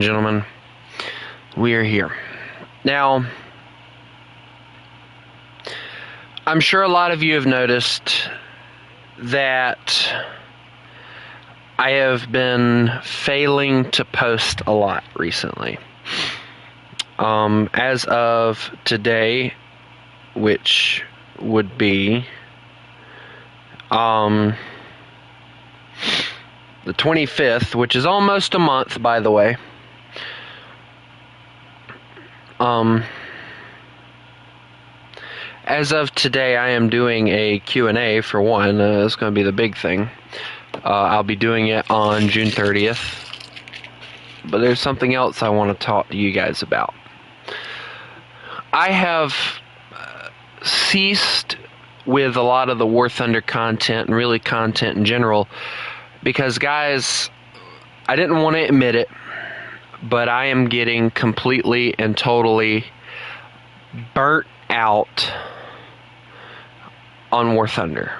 Gentlemen, we are here. Now, I'm sure a lot of you have noticed that I have been failing to post a lot recently. As of today, which would be the 25th, which is almost a month, by the way. As of today, I am doing a Q&A for one. It's going to be the big thing. I'll be doing it on June 30th. But there's something else I want to talk to you guys about. I have ceased with a lot of the War Thunder content, and really content in general, because, guys, I didn't want to admit it, but I am getting completely and totally burnt out on War Thunder.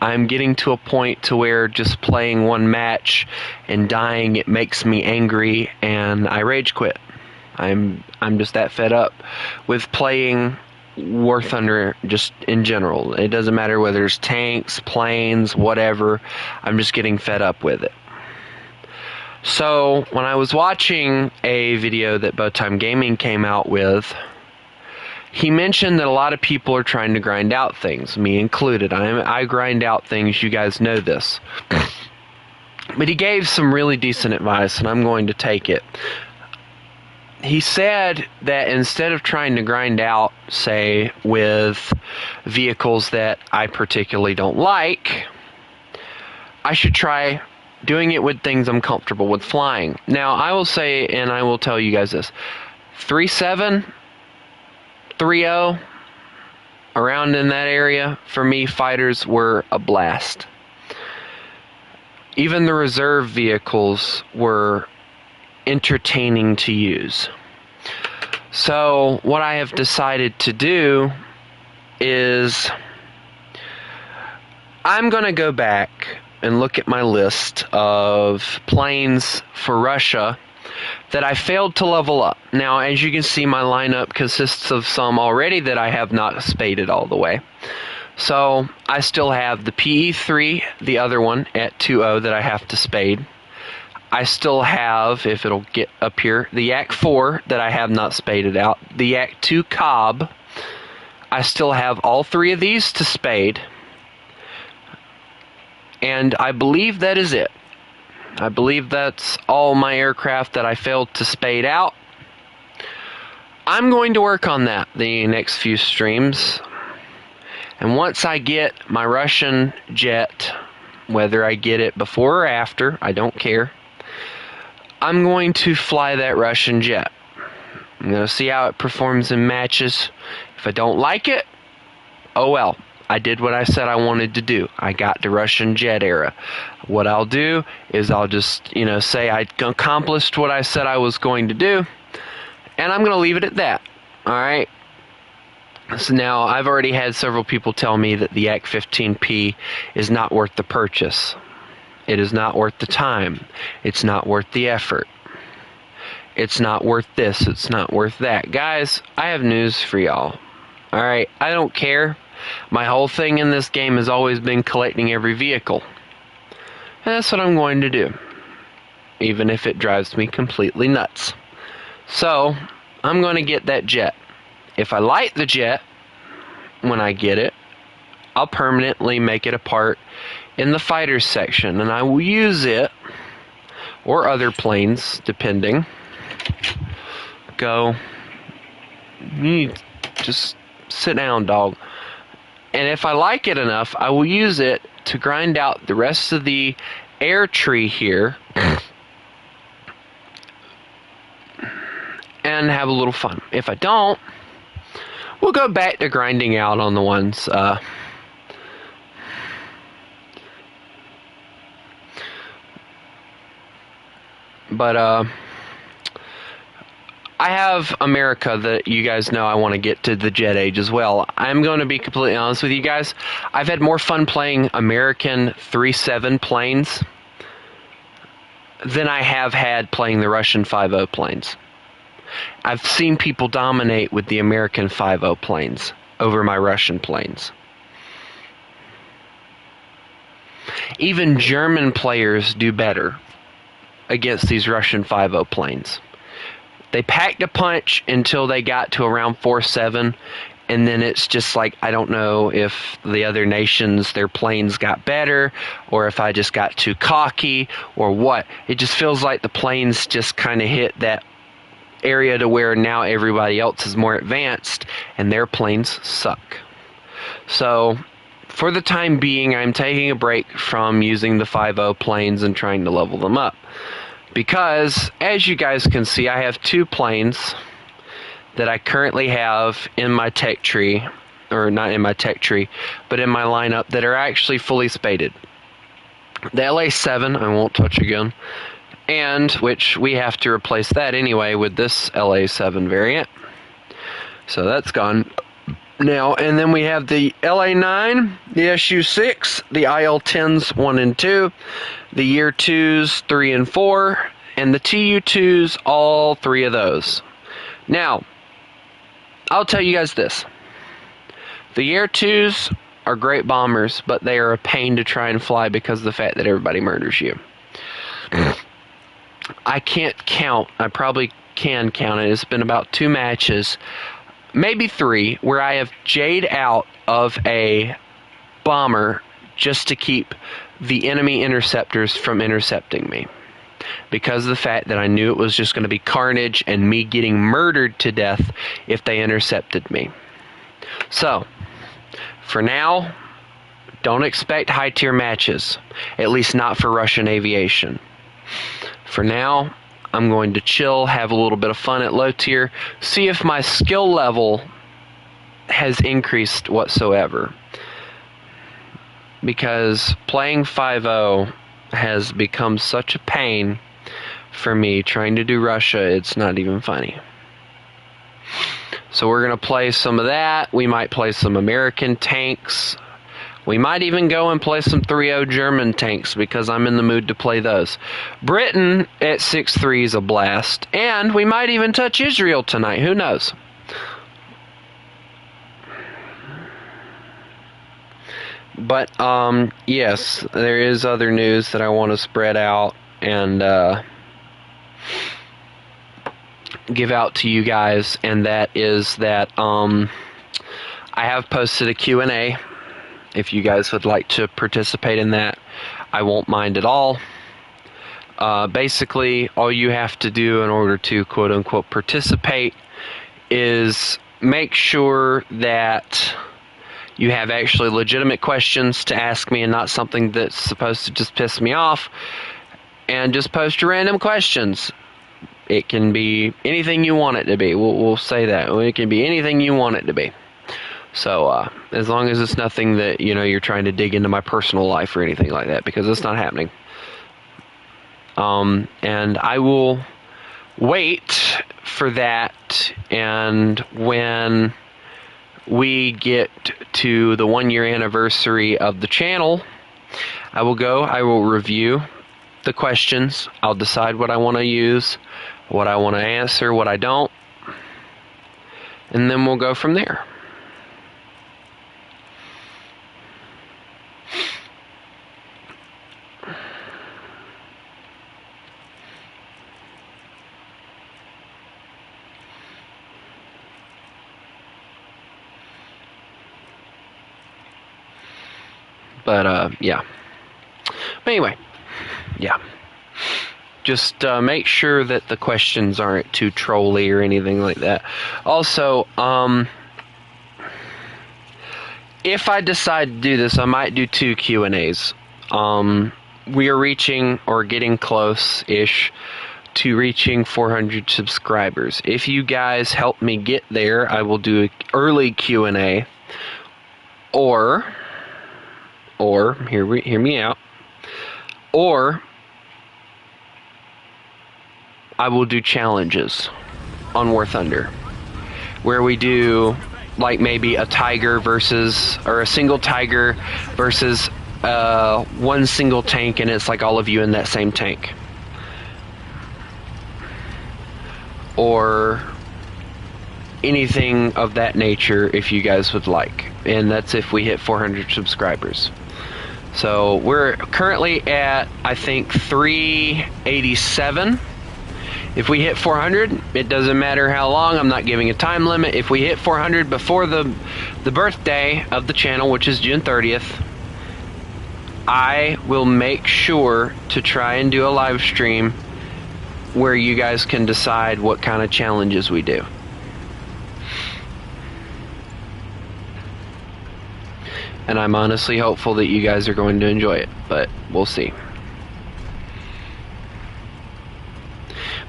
I'm getting to a point to where just playing one match and dying, it makes me angry, and I rage quit. I'm just that fed up with playing War Thunder just in general. It doesn't matter whether it's tanks, planes, whatever. I'm just getting fed up with it. So, when I was watching a video that Bowtime Gaming came out with, he mentioned that a lot of people are trying to grind out things, me included. I grind out things, you guys know this. But he gave some really decent advice, and I'm going to take it. He said that instead of trying to grind out, say, with vehicles that I particularly don't like, I should try doing it with things I'm comfortable with flying. Now, I will say, and I will tell you guys this, 3.7, 3.0, around in that area, for me, fighters were a blast. Even the reserve vehicles were entertaining to use. So, what I have decided to do is I'm going to go back and look at my list of planes for Russia that I failed to level up. Now, as you can see, my lineup consists of some already that I have not spaded all the way. So, I still have the PE3, the other one, at 2.0 that I have to spade. I still have, if it'll get up here, the Yak 4 that I have not spaded out. The Yak 2 Cobb. I still have all three of these to spade. And I believe that is it. I believe that's all my aircraft that I failed to spade out. I'm going to work on that the next few streams. And once I get my Russian jet, whether I get it before or after, I don't care, I'm going to fly that Russian jet. I'm going to see how it performs in matches. If I don't like it, oh well. I did what I said I wanted to do. I got the Russian jet era. What I'll do is I'll just, say I accomplished what I said I was going to do, and I'm going to leave it at that. Alright? So now, I've already had several people tell me that the Yak 15P is not worth the purchase. It is not worth the time. It's not worth the effort. It's not worth this. It's not worth that. Guys, I have news for y'all. Alright? I don't care. My whole thing in this game has always been collecting every vehicle. And that's what I'm going to do. Even if it drives me completely nuts. So, I'm going to get that jet. If I like the jet, when I get it, I'll permanently make it a part in the fighters section. And I will use it, or other planes, depending. Go. You just sit down, dog. And if I like it enough, I will use it to grind out the rest of the air tree here and have a little fun. If I don't, we'll go back to grinding out on the ones I have America that you guys know I want to get to the jet age as well. I'm going to be completely honest with you guys. I've had more fun playing American 3.7 planes than I have had playing the Russian 5.0 planes. I've seen people dominate with the American 5.0 planes over my Russian planes. Even German players do better against these Russian 5.0 planes. They packed a punch until they got to around 4.7, and then it's just like, I don't know if the other nations, their planes got better, or if I just got too cocky, or what. It just feels like the planes just kind of hit that area to where now everybody else is more advanced, and their planes suck. So, for the time being, I'm taking a break from using the 5.0 planes and trying to level them up. Because, as you guys can see, I have 2 planes that I currently have in my tech tree, or not in my tech tree, but in my lineup that are actually fully spaded. The LA7 I won't touch again, and which we have to replace that anyway with this LA7 variant. So that's gone now. And then we have the LA9, the SU6, the IL10s 1 and 2, the Year 2s 3 and 4, and the TU2s, all 3 of those. Now, I'll tell you guys this. The Year 2s are great bombers, but they are a pain to try and fly because of the fact that everybody murders you. I can't count. I probably can count it. It's been about 2 matches, maybe 3, where I have J'd out of a bomber just to keep the enemy interceptors from intercepting me, because of the fact that I knew it was just going to be carnage and me getting murdered to death if they intercepted me. So, for now, don't expect high tier matches, at least not for Russian aviation. For now, I'm going to chill, have a little bit of fun at low tier, see if my skill level has increased whatsoever. Because playing 5.0 has become such a pain for me trying to do Russia, it's not even funny. So we're going to play some of that. We might play some American tanks. We might even go and play some 3.0 German tanks because I'm in the mood to play those. Britain at 6.3 is a blast. And we might even touch Israel tonight. Who knows? But, yes, there is other news that I want to spread out and give out to you guys. And that is that I have posted a Q&A. If you guys would like to participate in that, I won't mind at all. Basically, all you have to do in order to quote-unquote participate is make sure that you have actually legitimate questions to ask me and not something that's supposed to just piss me off, and just post your random questions. It can be anything you want it to be. We'll say that. It can be anything you want it to be. So, as long as it's nothing that, you're trying to dig into my personal life or anything like that, because it's not happening. And I will wait for that, and when we get to the 1-year anniversary of the channel, I will review the questions, I'll decide what I want to use, what I want to answer, what I don't, and then we'll go from there. But, yeah. But anyway, yeah. Just make sure that the questions aren't too trolly or anything like that. Also, if I decide to do this, I might do 2 Q&As. We are reaching, or getting close-ish, to reaching 400 subscribers. If you guys help me get there, I will do an early Q&A. Or hear me out. Or I will do challenges on War Thunder, where we do like maybe a tiger versus, or a single tiger versus one single tank, and it's like all of you in that same tank. or anything of that nature if you guys would like. And that's if we hit 400 subscribers. So we're currently at, I think, 387. If we hit 400, it doesn't matter how long, I'm not giving a time limit. If we hit 400 before the birthday of the channel, which is June 30th, I will make sure to try and do a live stream where you guys can decide what kind of challenges we do. And I'm honestly hopeful that you guys are going to enjoy it, but we'll see.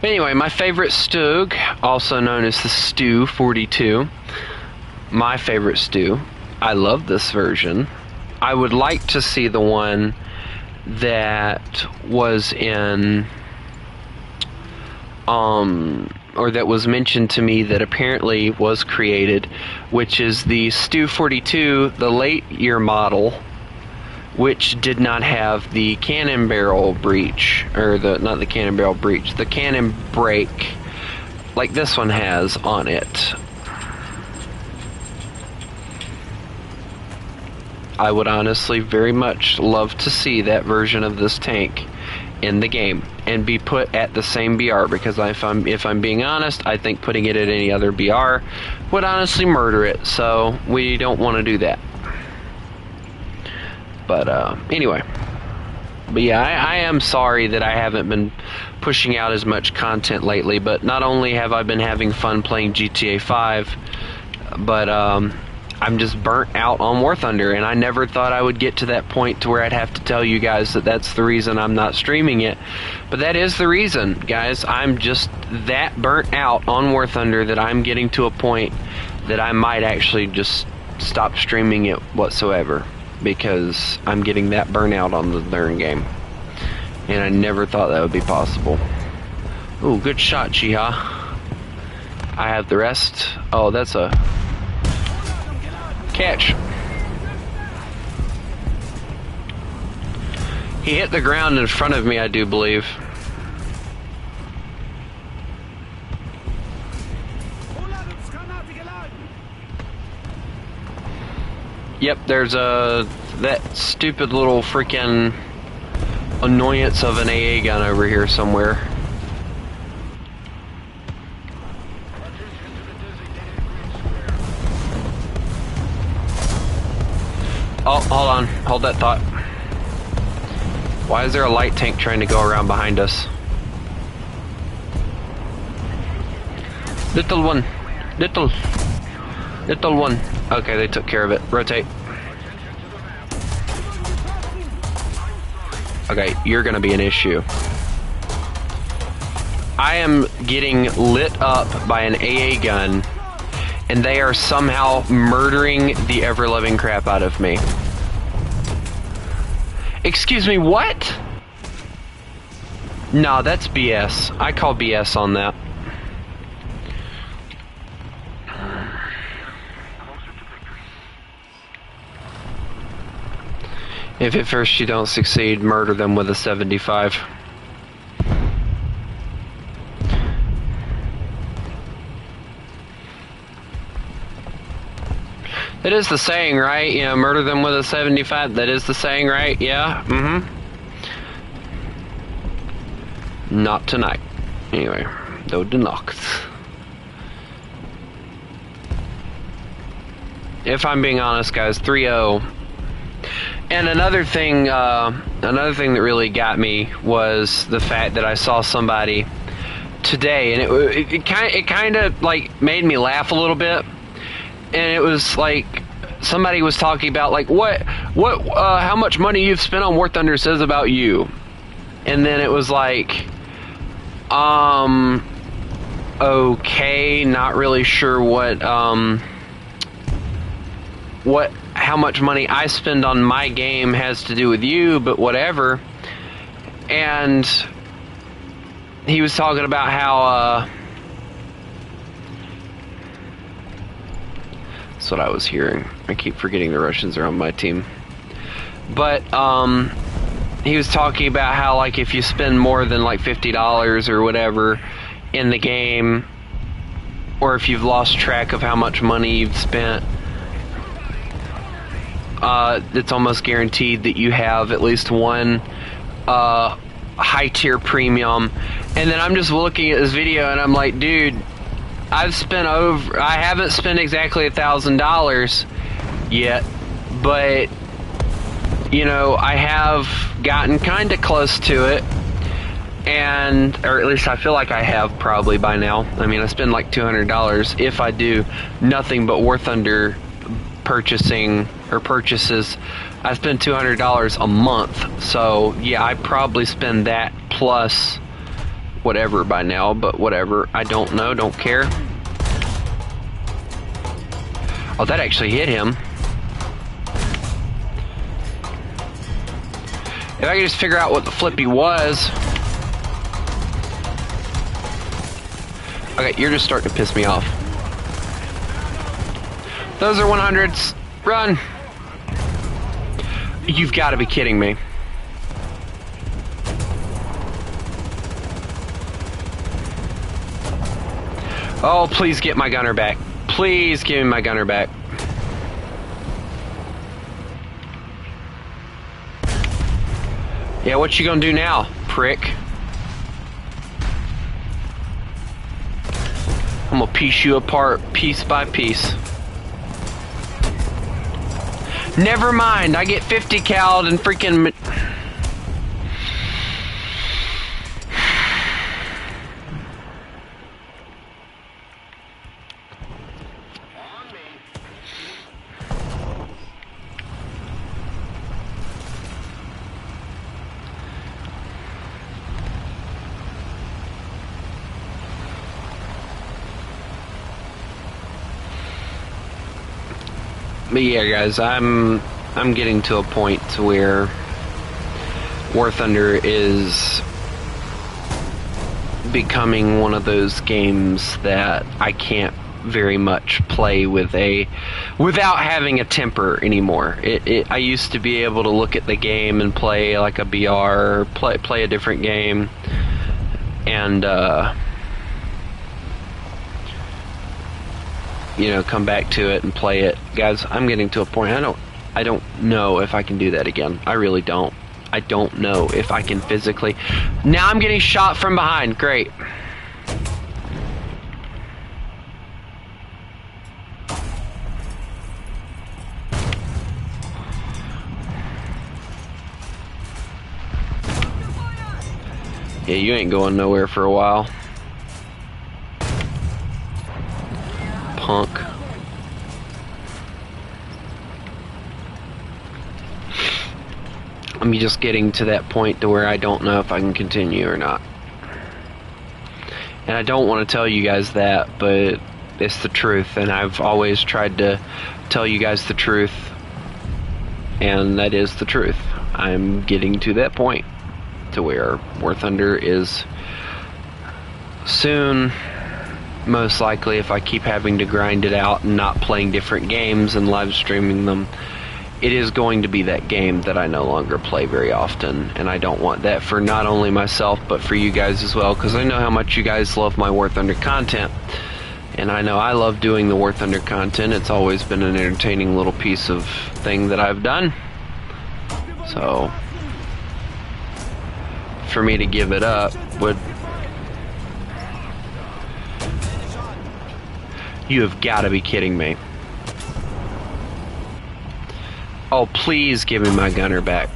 But anyway, my favorite Stug, also known as the Stew 42, my favorite stew. I love this version. I would like to see the one that was in, or that was mentioned to me that apparently was created, which is the Stew 42, the late year model, which did not have the cannon barrel breech, or not the cannon barrel breech, the cannon brake, like this one has on it. I would honestly very much love to see that version of this tank in the game and be put at the same BR, because if I'm being honest, I think putting it at any other BR would honestly murder it, so we don't want to do that. But anyway, but yeah, I am sorry that I haven't been pushing out as much content lately, but not only have I been having fun playing GTA 5, but I'm just burnt out on War Thunder, and I never thought I would get to that point to where I'd have to tell you guys that that's the reason I'm not streaming it. But that is the reason, guys. I'm just that burnt out on War Thunder that I'm getting to a point that I might actually just stop streaming it whatsoever, because I'm getting that burnout on the darn game. And I never thought that would be possible. Ooh, good shot, Chiha. I have the rest. Oh, that's a catch. He hit the ground in front of me, I do believe. Yep, there's that stupid little freaking annoyance of an AA gun over here somewhere. Oh, hold on. Hold that thought. Why is there a light tank trying to go around behind us? Little one. Little one. Okay, they took care of it. Rotate. Okay, you're gonna be an issue. I am getting lit up by an AA gun, and they are somehow murdering the ever-loving crap out of me. Excuse me, what? No, that's BS. I call BS on that. If at first you don't succeed, murder them with a 75. That is the saying, right? You know, murder them with a 75. That is the saying, right? Yeah? Mm-hmm. Not tonight. Anyway, though de nacht. If I'm being honest, guys, 3-0. And another thing that really got me was the fact that I saw somebody today, and it kind of like made me laugh a little bit. And it was like somebody was talking about like how much money you've spent on War Thunder says about you. And then it was like, okay, not really sure how much money I spend on my game has to do with you, but whatever. And he was talking about how that's what I was hearing. I keep forgetting the Russians are on my team. But he was talking about how like if you spend more than like $50 or whatever in the game, or if you've lost track of how much money you've spent, it's almost guaranteed that you have at least one high tier premium. And then I'm just looking at this video and I'm like, dude, I haven't spent exactly $1,000 yet, but you know, I have gotten kind of close to it, or at least I feel like I have probably by now. I mean, I spend like $200 if I do nothing but War Thunder purchases. I spend $200 a month, so yeah, I probably spend that plus whatever by now, but whatever, I don't know, don't care. Oh, that actually hit him. If I could just figure out what the flippy was. Okay, you're just starting to piss me off. Those are 100s. Run! You've got to be kidding me. Oh, please get my gunner back. Please give me my gunner back. Yeah, what you gonna do now, prick? I'm gonna piece you apart piece by piece. Never mind, I get 50 cal'd and freaking... But yeah, guys, I'm getting to a point to where War Thunder is becoming one of those games that I can't very much play without having a temper anymore. I used to be able to look at the game and play like a BR, play a different game, and you know, come back to it and play it. Guys, I'm getting to a point, I don't know if I can do that again. I really don't. I don't know if I can physically. Now I'm getting shot from behind. Great. Yeah, you ain't going nowhere for a while. Punk. I'm just getting to that point to where I don't know if I can continue or not. And I don't want to tell you guys that, but it's the truth, and I've always tried to tell you guys the truth, and that is the truth. I'm getting to that point to where War Thunder is soon, most likely, if I keep having to grind it out and not playing different games and live streaming them, it is going to be that game that I no longer play very often, and I don't want that for not only myself but for you guys as well, because I know how much you guys love my War Thunder content, and I know I love doing the War Thunder content. It's always been an entertaining little piece of thing that I've done, so for me to give it up would... You have got to be kidding me. Oh, please give me my gunner back.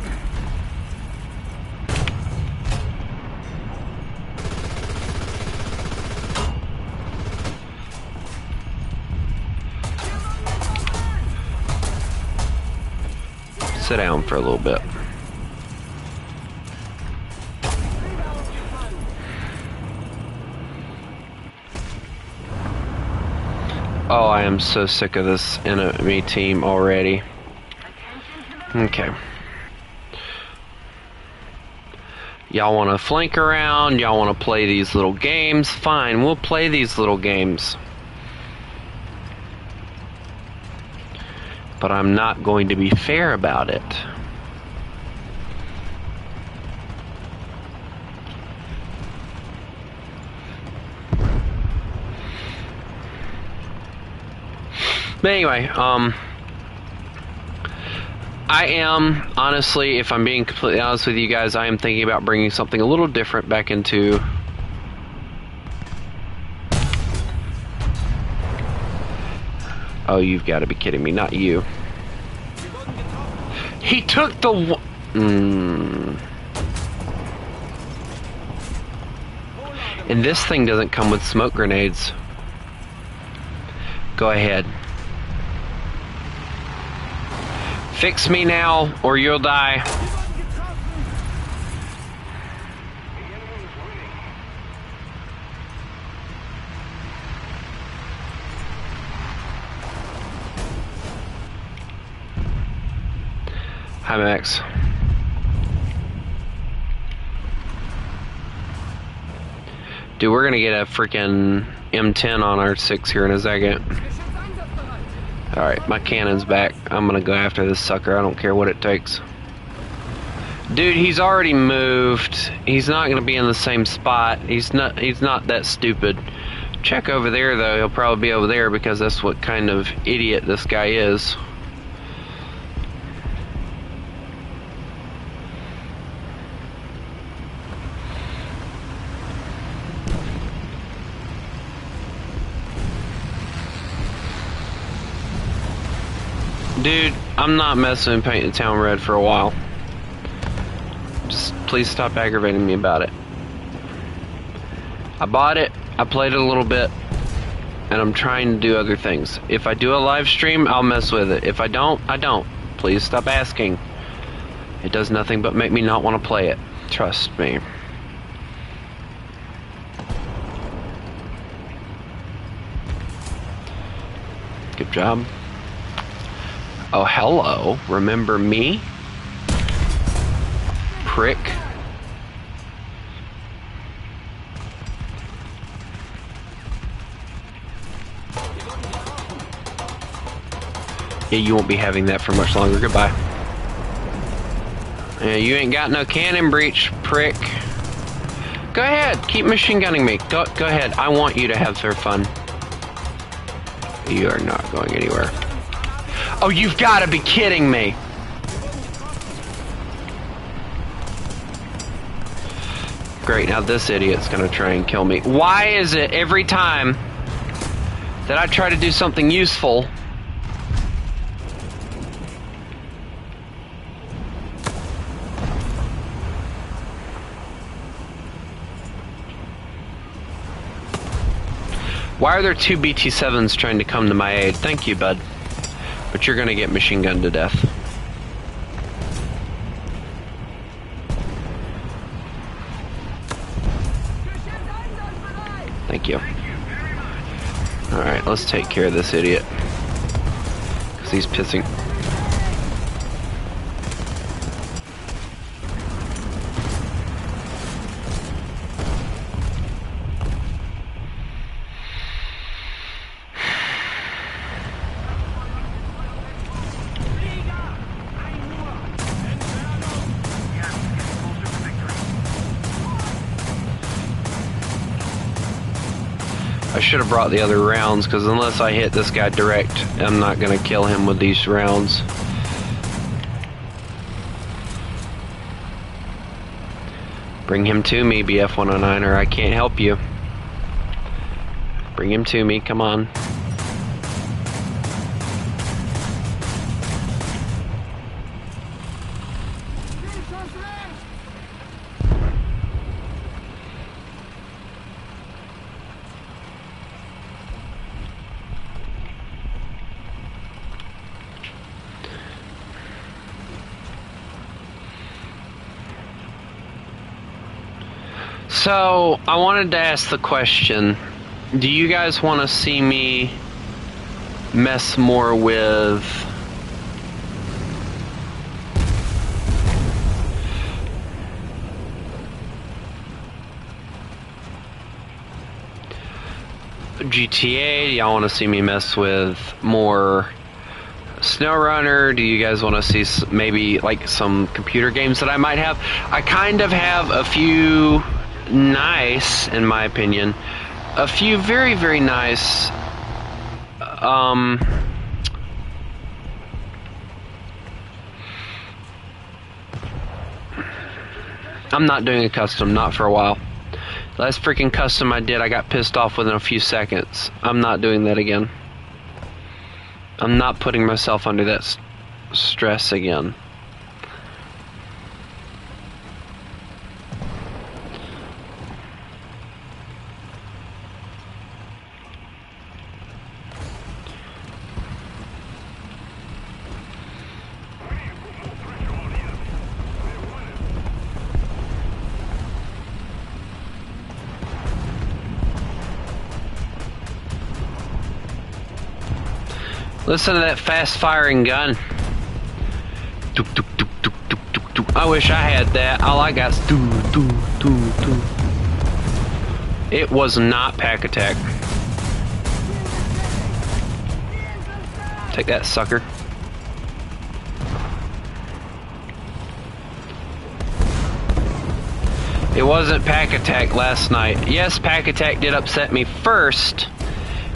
Sit down for a little bit. Oh, I am so sick of this enemy team already. Okay. Y'all want to flank around? Y'all want to play these little games? Fine, we'll play these little games. But I'm not going to be fair about it. But anyway, I am, honestly, if I'm being completely honest with you guys, I am thinking about bringing something a little different back into... Oh, you've got to be kidding me, not you. He took the... And this thing doesn't come with smoke grenades. Go ahead. Fix me now, or you'll die. Hi, Max. Dude, we're gonna get a freaking M10 on our 6 here in a second. Alright, my cannon's back. I'm gonna go after this sucker. I don't care what it takes. Dude, he's already moved. He's not gonna be in the same spot. He's not that stupid. Check over there though. He'll probably be over there because that's what kind of idiot this guy is. Dude, I'm not messing with painting the town red for a while. Just please stop aggravating me about it. I bought it, I played it a little bit, and I'm trying to do other things. If I do a live stream, I'll mess with it. If I don't, I don't. Please stop asking. It does nothing but make me not want to play it. Trust me. Good job. Oh, hello. Remember me? Prick. Yeah, you won't be having that for much longer. Goodbye. Yeah, you ain't got no cannon breach, prick. Go ahead. Keep machine gunning me. Go ahead. I want you to have their fun. You are not going anywhere. Oh, you've got to be kidding me. Great, now this idiot's going to try and kill me. Why is it every time that I try to do something useful, why are there 2 BT-7s trying to come to my aid? Thank you, bud. But you're gonna get machine gunned to death. Thank you. Alright, let's take care of this idiot. Because he's pissing. I should have brought the other rounds, because unless I hit this guy direct, I'm not going to kill him with these rounds. Bring him to me, BF-109, or I can't help you. Bring him to me, come on. So, I wanted to ask the question, do you guys want to see me mess more with GTA? Do y'all want to see me mess with more SnowRunner? Do you guys want to see maybe like some computer games that I might have? I kind of have a few nice, in my opinion, a few very, very nice I'm not doing a custom, not for a while. Last freaking custom I did, I got pissed off within a few seconds. I'm not doing that again. I'm not putting myself under that stress again. Listen to that fast-firing gun. Doop, doop, doop, doop, doop, doop, doop. I wish I had that. All I got is doo, doo, doo, doo. It was not pack attack. Take that, sucker. It wasn't pack attack last night. Yes, pack attack did upset me first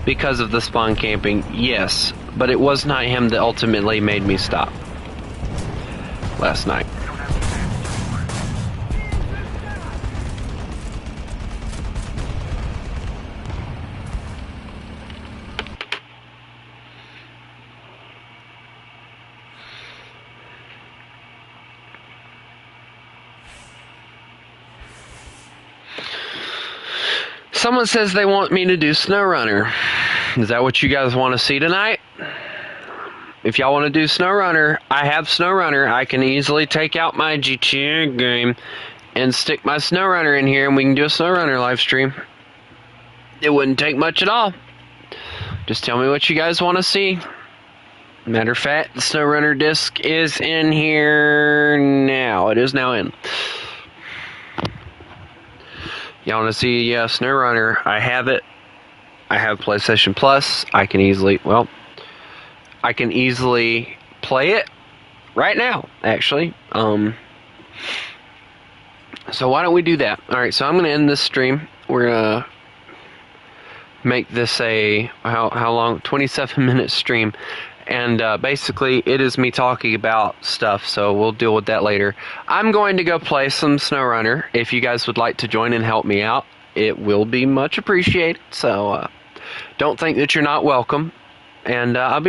because of the spawn camping. Yes. But it was not him that ultimately made me stop last night. Someone says they want me to do SnowRunner. Is that what you guys want to see tonight? If y'all want to do SnowRunner, I have SnowRunner. I can easily take out my GTA game and stick my SnowRunner in here, and we can do a SnowRunner live stream. It wouldn't take much at all. Just tell me what you guys want to see. Matter of fact, the SnowRunner disc is in here now. It is now in. Y'all want to see SnowRunner? I have it. I have PlayStation Plus. I can easily play it right now, actually. So why don't we do that? Alright, so I'm going to end this stream. We're going to make this a, how long? 27-minute stream. And basically, it is me talking about stuff, so we'll deal with that later. I'm going to go play some SnowRunner. If you guys would like to join and help me out, it will be much appreciated. So don't think that you're not welcome. And I'll be back.